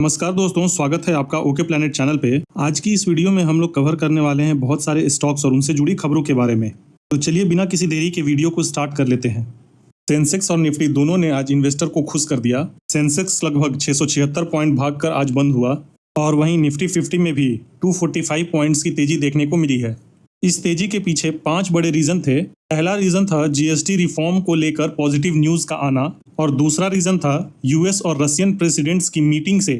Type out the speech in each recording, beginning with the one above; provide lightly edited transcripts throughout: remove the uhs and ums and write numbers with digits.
नमस्कार दोस्तों, स्वागत है आपका ओके प्लैनेट चैनल पे। आज की इस वीडियो में हम लोग कवर करने वाले हैं बहुत सारे स्टॉक्स और उनसे जुड़ी खबरों के बारे में। तो चलिए बिना किसी देरी के वीडियो को स्टार्ट कर लेते हैं। सेंसेक्स और निफ्टी दोनों ने आज इन्वेस्टर को खुश कर दिया। सेंसेक्स लगभग 676 पॉइंट भागकर आज बंद हुआ और वहीं निफ्टी 50 में भी 245 पॉइंट्स की तेजी देखने को मिली है। इस तेजी के पीछे 5 बड़े रीजन थे। पहला रीजन था जीएसटी रिफॉर्म को लेकर पॉजिटिव न्यूज का आना और दूसरा रीजन था यूएस और रशियन प्रेसिडेंट्स की मीटिंग से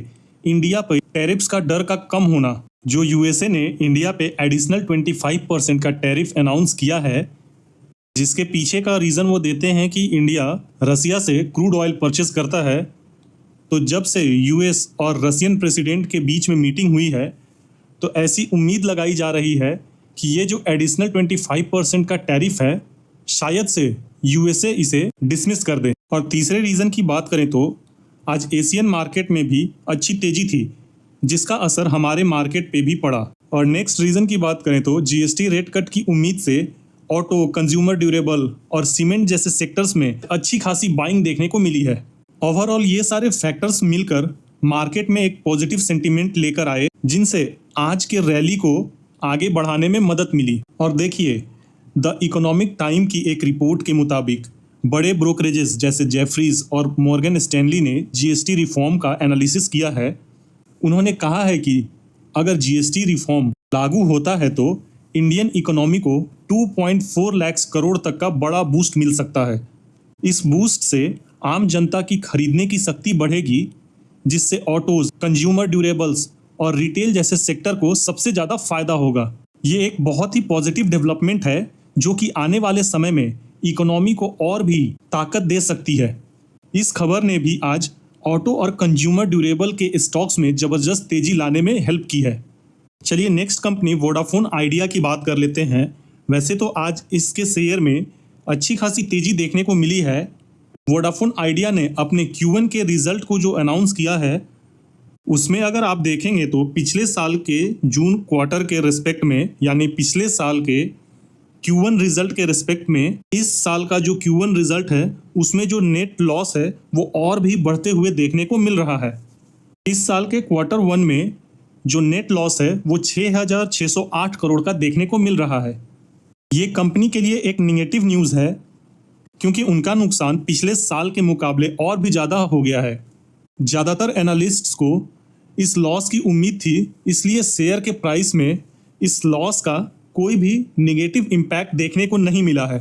इंडिया पर टैरिफ्स का डर का कम होना। जो यूएसए ने इंडिया पे एडिशनल 25% का टैरिफ अनाउंस किया है, जिसके पीछे का रीजन वो देते हैं कि इंडिया रसिया से क्रूड ऑयल परचेस करता है। तो जब से यूएस और रशियन प्रेसिडेंट के बीच में मीटिंग हुई है तो ऐसी उम्मीद लगाई जा रही है कि ये जो एडिशनल 25% का टैरिफ है शायद से यूएसए इसे डिसमिस कर दे। और तीसरे रीजन की बात करें तो आज एशियन मार्केट में भी अच्छी तेजी थी, जिसका असर हमारे मार्केट पे भी पड़ा। और नेक्स्ट रीजन की बात करें तो जीएसटी रेट कट की उम्मीद से ऑटो, कंज्यूमर ड्यूरेबल और सीमेंट जैसे सेक्टर्स में अच्छी खासी बाइंग देखने को मिली है। ओवरऑल ये सारे फैक्टर्स मिलकर मार्केट में एक पॉजिटिव सेंटीमेंट लेकर आए, जिनसे आज के रैली को आगे बढ़ाने में मदद मिली। और देखिए, द इकोनॉमिक टाइम की एक रिपोर्ट के मुताबिक बड़े ब्रोकरेजेस जैसे जेफरीज और मॉर्गन स्टैनली ने जीएसटी रिफॉर्म का एनालिसिस किया है। उन्होंने कहा है कि अगर जीएसटी रिफॉर्म लागू होता है तो इंडियन इकोनॉमी को 2.4 लाख करोड़ तक का बड़ा बूस्ट मिल सकता है। इस बूस्ट से आम जनता की खरीदने की शक्ति बढ़ेगी, जिससे ऑटोज, कंज्यूमर ड्यूरेबल्स और रिटेल जैसे सेक्टर को सबसे ज़्यादा फायदा होगा। ये एक बहुत ही पॉजिटिव डेवलपमेंट है जो कि आने वाले समय में इकोनॉमी को और भी ताकत दे सकती है। इस खबर ने भी आज ऑटो और कंज्यूमर ड्यूरेबल के स्टॉक्स में जबरदस्त तेजी लाने में हेल्प की है। चलिए नेक्स्ट कंपनी वोडाफोन आइडिया की बात कर लेते हैं। वैसे तो आज इसके शेयर में अच्छी खासी तेजी देखने को मिली है। वोडाफोन आइडिया ने अपने Q1 के रिजल्ट को जो अनाउंस किया है, उसमें अगर आप देखेंगे तो पिछले साल के जून क्वार्टर के रिस्पेक्ट में, यानी पिछले साल के Q1 रिजल्ट के रिस्पेक्ट में इस साल का जो Q1 रिजल्ट है उसमें जो नेट लॉस है वो और भी बढ़ते हुए देखने को मिल रहा है। इस साल के Q1 में जो नेट लॉस है वो 6,608 करोड़ का देखने को मिल रहा है। ये कंपनी के लिए एक निगेटिव न्यूज़ है, क्योंकि उनका नुकसान पिछले साल के मुकाबले और भी ज़्यादा हो गया है। ज़्यादातर एनालिस्ट्स को इस लॉस की उम्मीद थी, इसलिए शेयर के प्राइस में इस लॉस का कोई भी नेगेटिव इम्पैक्ट देखने को नहीं मिला है।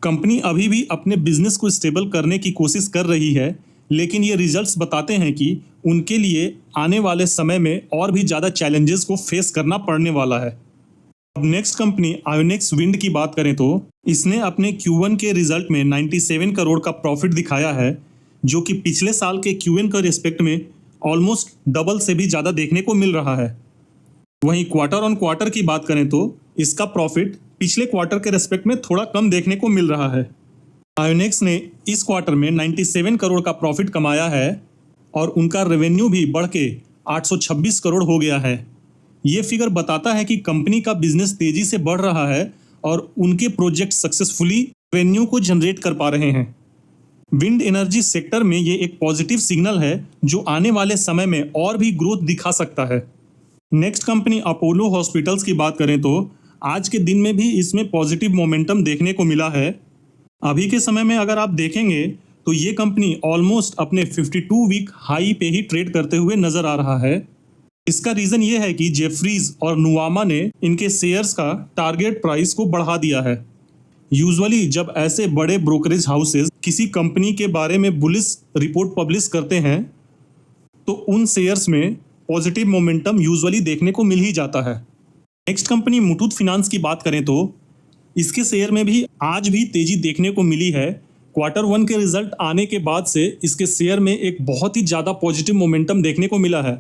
कंपनी अभी भी अपने बिजनेस को स्टेबल करने की कोशिश कर रही है, लेकिन ये रिजल्ट्स बताते हैं कि उनके लिए आने वाले समय में और भी ज़्यादा चैलेंजेस को फेस करना पड़ने वाला है। अब नेक्स्ट कंपनी आयोनिक्स विंड की बात करें तो इसने अपने Q1 के रिजल्ट में 97 करोड़ का प्रॉफिट दिखाया है, जो कि पिछले साल के Q1 के रिस्पेक्ट में ऑलमोस्ट डबल से भी ज़्यादा देखने को मिल रहा है। वहीं क्वार्टर ऑन क्वार्टर की बात करें तो इसका प्रॉफिट पिछले क्वार्टर के रेस्पेक्ट में थोड़ा कम देखने को मिल रहा है। आयोनिक्स ने इस क्वार्टर में 97 करोड़ का प्रॉफिट कमाया है और उनका रेवेन्यू भी बढ़ के 826 करोड़ हो गया है। ये फिगर बताता है कि कंपनी का बिजनेस तेजी से बढ़ रहा है और उनके प्रोजेक्ट सक्सेसफुली रेवेन्यू को जनरेट कर पा रहे हैं। विंड एनर्जी सेक्टर में ये एक पॉजिटिव सिग्नल है जो आने वाले समय में और भी ग्रोथ दिखा सकता है। नेक्स्ट कंपनी अपोलो हॉस्पिटल्स की बात करें तो आज के दिन में भी इसमें पॉजिटिव मोमेंटम देखने को मिला है। अभी के समय में अगर आप देखेंगे तो ये कंपनी ऑलमोस्ट अपने 52 वीक हाई पे ही ट्रेड करते हुए नजर आ रहा है। इसका रीज़न ये है कि जेफरीज और नुवामा ने इनके शेयर्स का टारगेट प्राइस को बढ़ा दिया है। यूजुअली जब ऐसे बड़े ब्रोकरेज हाउसेज किसी कंपनी के बारे में बुलिश रिपोर्ट पब्लिश करते हैं तो उन शेयर्स में पॉजिटिव मोमेंटम यूजुअली देखने को मिल ही जाता है। नेक्स्ट कंपनी मुथूट फिनांस की बात करें तो इसके शेयर में भी आज भी तेजी देखने को मिली है। Q1 के रिजल्ट आने के बाद से इसके शेयर में एक बहुत ही ज़्यादा पॉजिटिव मोमेंटम देखने को मिला है।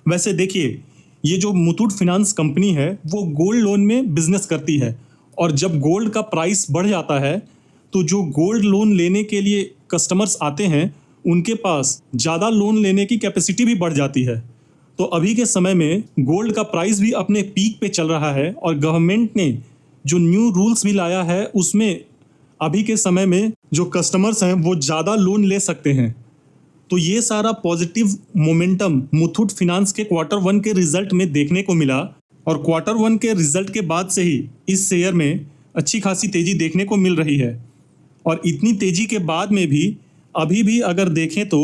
वैसे देखिए, ये जो मुथूट फिनांस कंपनी है वो गोल्ड लोन में बिजनेस करती है, और जब गोल्ड का प्राइस बढ़ जाता है तो जो गोल्ड लोन लेने के लिए कस्टमर्स आते हैं उनके पास ज़्यादा लोन लेने की कैपेसिटी भी बढ़ जाती है। तो अभी के समय में गोल्ड का प्राइस भी अपने पीक पे चल रहा है और गवर्नमेंट ने जो न्यू रूल्स भी लाया है उसमें अभी के समय में जो कस्टमर्स हैं वो ज़्यादा लोन ले सकते हैं। तो ये सारा पॉजिटिव मोमेंटम मुथूट फिनांस के Q1 के रिजल्ट में देखने को मिला और Q1 के रिजल्ट के बाद से ही इस शेयर में अच्छी खासी तेजी देखने को मिल रही है। और इतनी तेजी के बाद में भी अभी भी अगर देखें तो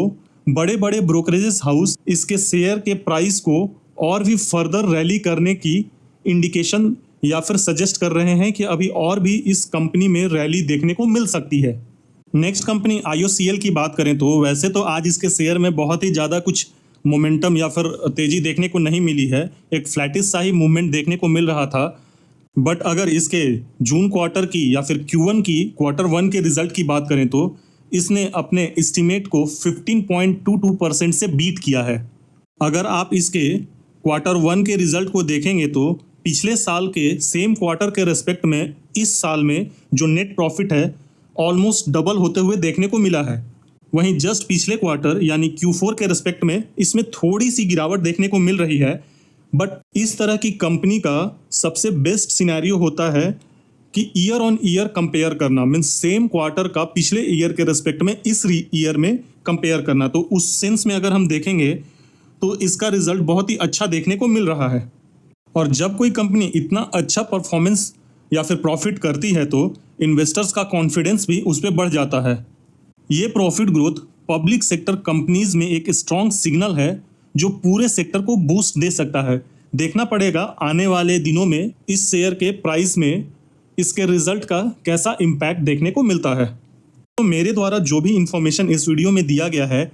बड़े बड़े ब्रोकरेजेस हाउस इसके शेयर के प्राइस को और भी फर्दर रैली करने की इंडिकेशन या फिर सजेस्ट कर रहे हैं कि अभी और भी इस कंपनी में रैली देखने को मिल सकती है। नेक्स्ट कंपनी IOCL की बात करें तो वैसे तो आज इसके शेयर में बहुत ही ज़्यादा कुछ मोमेंटम या फिर तेज़ी देखने को नहीं मिली है, एक फ्लैटिश सा ही मूवमेंट देखने को मिल रहा था। बट अगर इसके जून क्वार्टर की या फिर Q1 की Q1 के रिजल्ट की बात करें तो इसने अपने एस्टीमेट को 15.22% से बीट किया है। अगर आप इसके Q1 के रिजल्ट को देखेंगे तो पिछले साल के सेम क्वार्टर के रेस्पेक्ट में इस साल में जो नेट प्रॉफिट है ऑलमोस्ट डबल होते हुए देखने को मिला है। वहीं जस्ट पिछले क्वार्टर यानी Q4 के रेस्पेक्ट में इसमें थोड़ी सी गिरावट देखने को मिल रही है। बट इस तरह की कंपनी का सबसे बेस्ट सिनेरियो होता है कि ईयर ऑन ईयर कंपेयर करना, मीन्स सेम क्वार्टर का पिछले ईयर के रेस्पेक्ट में इस ईयर में कंपेयर करना। तो उस सेंस में अगर हम देखेंगे तो इसका रिजल्ट बहुत ही अच्छा देखने को मिल रहा है। और जब कोई कंपनी इतना अच्छा परफॉर्मेंस या फिर प्रॉफिट करती है तो इन्वेस्टर्स का कॉन्फिडेंस भी उस पर बढ़ जाता है। ये profit growth public sector companies में एक स्ट्रॉन्ग सिग्नल है जो पूरे सेक्टर को बूस्ट दे सकता है। देखना पड़ेगा आने वाले दिनों में इस शेयर के प्राइस में इसके रिजल्ट का कैसा इम्पैक्ट देखने को मिलता है। तो मेरे द्वारा जो भी इंफॉर्मेशन इस वीडियो में दिया गया है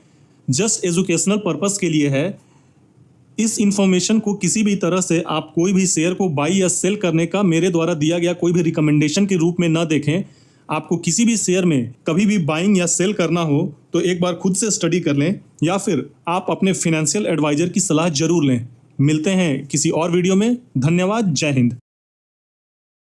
जस्ट एजुकेशनल पर्पस के लिए है। इस इंफॉर्मेशन को किसी भी तरह से आप कोई भी शेयर को बाई या सेल करने का मेरे द्वारा दिया गया कोई भी रिकमेंडेशन के रूप में न देखें। आपको किसी भी शेयर में कभी भी बाइंग या सेल करना हो तो एक बार खुद से स्टडी कर लें या फिर आप अपने फाइनेंशियल एडवाइजर की सलाह जरूर लें। मिलते हैं किसी और वीडियो में। धन्यवाद। जय हिंद।